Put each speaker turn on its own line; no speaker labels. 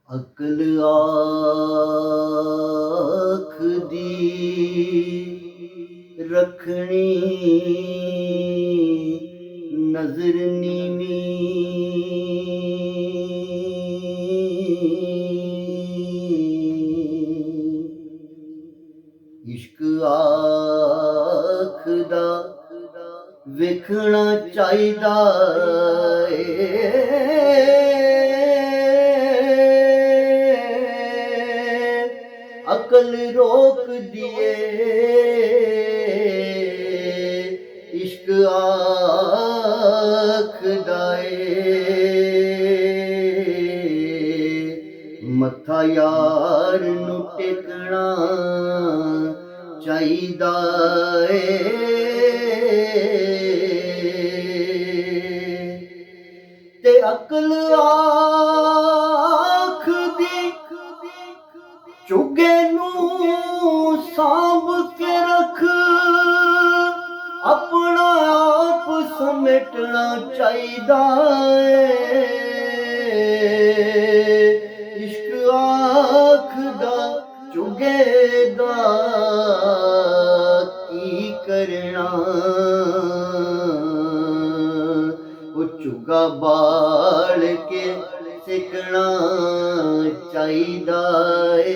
ਅਕਲ ਆਖ ਦੀ ਰੱਖਣੀ ਨਜ਼ਰ ਨੀਵੀਂ ਇਸ਼ਕ ਆਖਦਾ ਵੇਖਣਾ ਚਾਹੀਦਾ ਏ ਅਕਲ ਰੋਕ ਦੀਏ ਇਸ਼ਕ ਆਖਦਾ ਏ ਮੱਥਾ ਯਾਰ ਨੂੰ ਟੇਕਣਾ ਚਾਹੀਦਾ ਏ ਤੇ ਅਕਲ ਆਖਦੀ ਚੁੱਗੇ ਨੂੰ ਸਾਂਭ ਕੇ ਰੱਖ ਆਪਣਾ ਆਪ ਸਮੇਟਣਾ ਚਾਹੀਦਾ ਏ ਇਸ਼ਕ ਆਖਦਾ ਚੁੱਗੇ ਦਾ ਕੀ ਕਰਨਾ ਉਹ ਚੁੱਗਾ ਬਾਲ ਕੇ ਸਿੱਖਣਾ ਚਾਹੀਦਾ ਏ